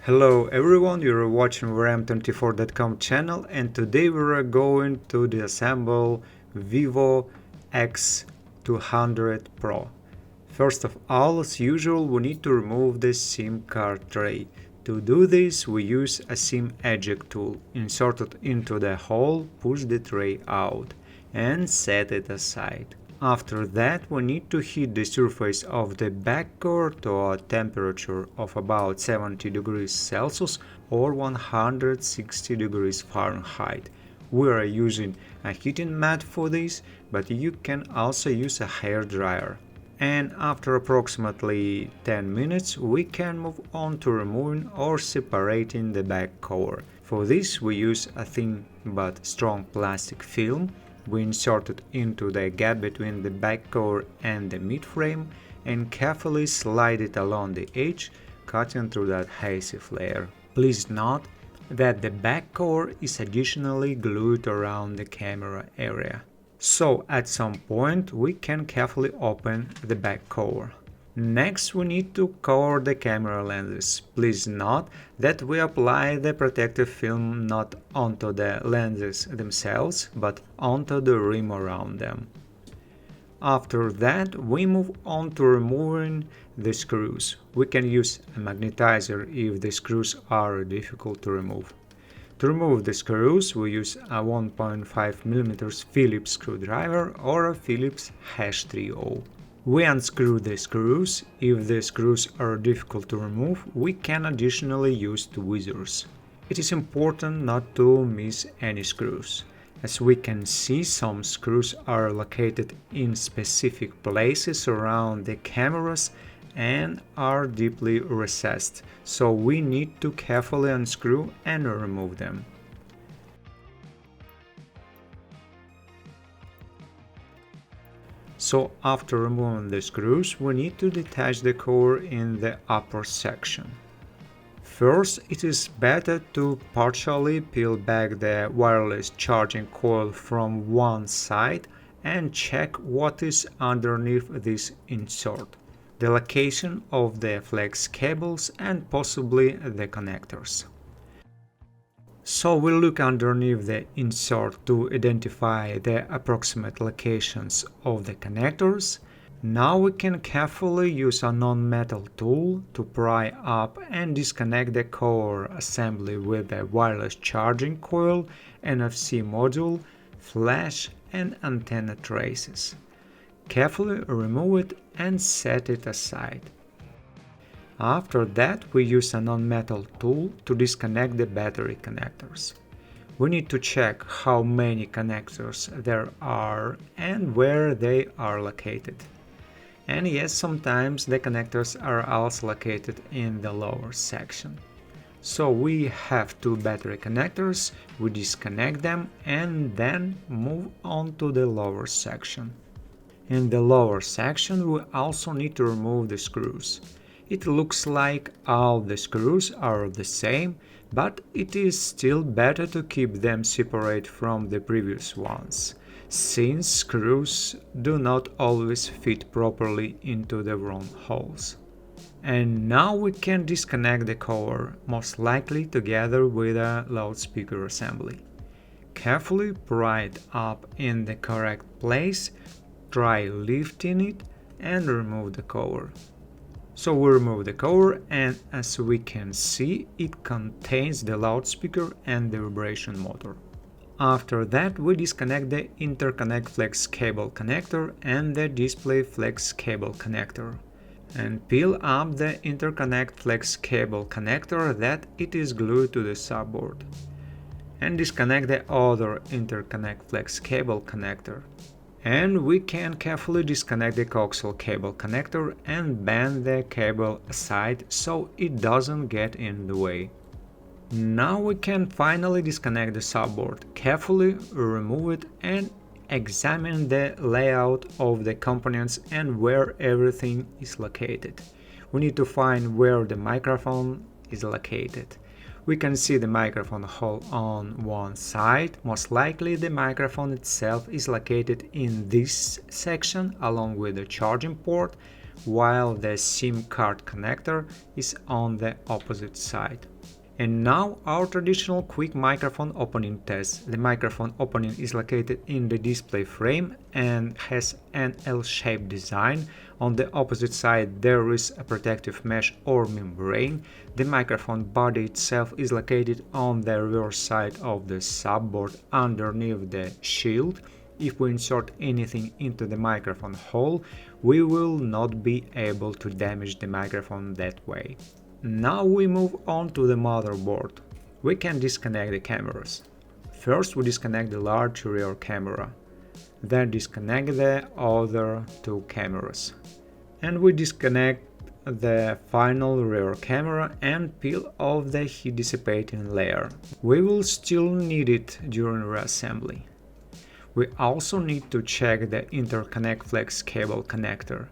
Hello everyone, you're watching RAM24.com channel, and today we're going to disassemble Vivo X200 Pro. First of all, as usual, we need to remove the SIM card tray. To do this, we use a SIM eject tool. Insert it into the hole, push the tray out, and set it aside. After that, we need to heat the surface of the back cover to a temperature of about 70 degrees Celsius or 160 degrees Fahrenheit. We are using a heating mat for this, but you can also use a hair dryer. And after approximately 10 minutes, we can move on to removing or separating the back cover. For this, we use a thin but strong plastic film. We insert it into the gap between the back cover and the mid-frame and carefully slide it along the edge, cutting through that adhesive layer. Please note that the back cover is additionally glued around the camera area. So at some point we can carefully open the back cover. Next, we need to cover the camera lenses. Please note that we apply the protective film not onto the lenses themselves, but onto the rim around them. After that, we move on to removing the screws. We can use a magnetizer if the screws are difficult to remove. To remove the screws, we use a 1.5 mm Phillips screwdriver or a Phillips #30. We unscrew the screws. If the screws are difficult to remove, we can additionally use tweezers. It is important not to miss any screws. As we can see, some screws are located in specific places around the cameras and are deeply recessed, so we need to carefully unscrew and remove them. So after removing the screws, we need to detach the cover in the upper section. First, it is better to partially peel back the wireless charging coil from one side and check what is underneath this insert, the location of the flex cables and possibly the connectors. So we look underneath the insert to identify the approximate locations of the connectors. Now we can carefully use a non-metal tool to pry up and disconnect the cover assembly with the wireless charging coil, NFC module, flash and antenna traces. Carefully remove it and set it aside. After that, we use a non-metal tool to disconnect the battery connectors. We need to check how many connectors there are and where they are located. And yes, sometimes the connectors are also located in the lower section. So we have two battery connectors, we disconnect them and then move on to the lower section. In the lower section, we also need to remove the screws. It looks like all the screws are the same, but it is still better to keep them separate from the previous ones, since screws do not always fit properly into the round holes. And now we can disconnect the cover, most likely together with a loudspeaker assembly. Carefully pry it up in the correct place, try lifting it and remove the cover. So we remove the cover and as we can see, it contains the loudspeaker and the vibration motor. After that, we disconnect the interconnect flex cable connector and the display flex cable connector and peel up the interconnect flex cable connector that it is glued to the subboard, and disconnect the other interconnect flex cable connector. And we can carefully disconnect the coaxial cable connector and bend the cable aside so it doesn't get in the way. Now we can finally disconnect the subboard, carefully remove it and examine the layout of the components and where everything is located. We need to find where the microphone is located. We can see the microphone hole on one side. Most likely the microphone itself is located in this section along with the charging port, while the SIM card connector is on the opposite side. And now our traditional quick microphone opening test. The microphone opening is located in the display frame and has an L-shaped design. On the opposite side there is a protective mesh or membrane. The microphone body itself is located on the reverse side of the subboard underneath the shield. If we insert anything into the microphone hole, we will not be able to damage the microphone that way. Now we move on to the motherboard. We can disconnect the cameras. First we disconnect the large rear camera, then disconnect the other two cameras. And we disconnect the final rear camera and peel off the heat dissipating layer. We will still need it during reassembly. We also need to check the interconnect flex cable connector.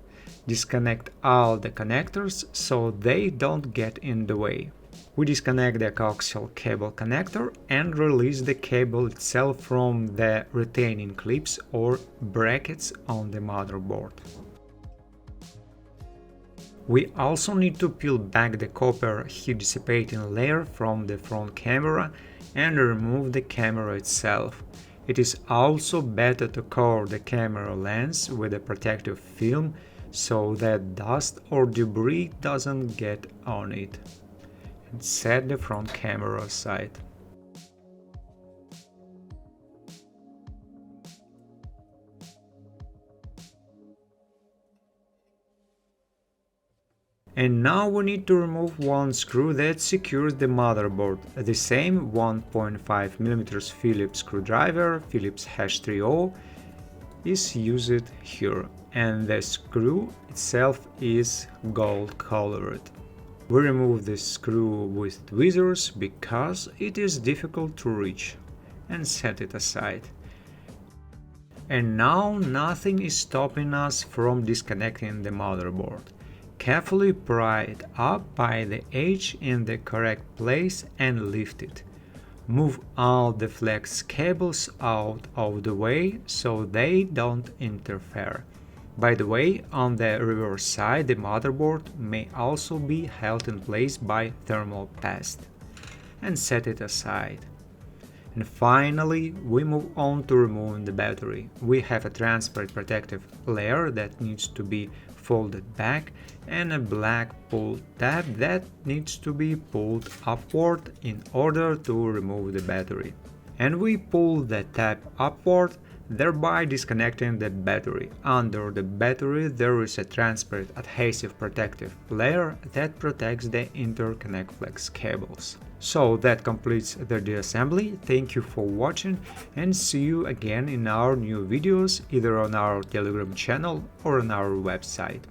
Disconnect all the connectors so they don't get in the way. We disconnect the coaxial cable connector and release the cable itself from the retaining clips or brackets on the motherboard. We also need to peel back the copper heat dissipating layer from the front camera and remove the camera itself. It is also better to cover the camera lens with a protective film so that dust or debris doesn't get on it. And set the front camera aside. And now we need to remove one screw that secures the motherboard. The same 1.5mm Phillips screwdriver, Phillips #30, is used here, and the screw itself is gold colored. We remove the screw with tweezers because it is difficult to reach, and set it aside. And now nothing is stopping us from disconnecting the motherboard. Carefully pry it up by the edge in the correct place and lift it. Move all the flex cables out of the way so they don't interfere. By the way, on the reverse side the motherboard may also be held in place by thermal paste. And set it aside. And finally, we move on to removing the battery. We have a transparent protective layer that needs to be folded back and a black pull tab that needs to be pulled upward in order to remove the battery. And we pull the tab upward, thereby disconnecting the battery. Under the battery there is a transparent adhesive protective layer that protects the interconnect flex cables. So that completes the disassembly. Thank you for watching and see you again in our new videos either on our Telegram channel or on our website.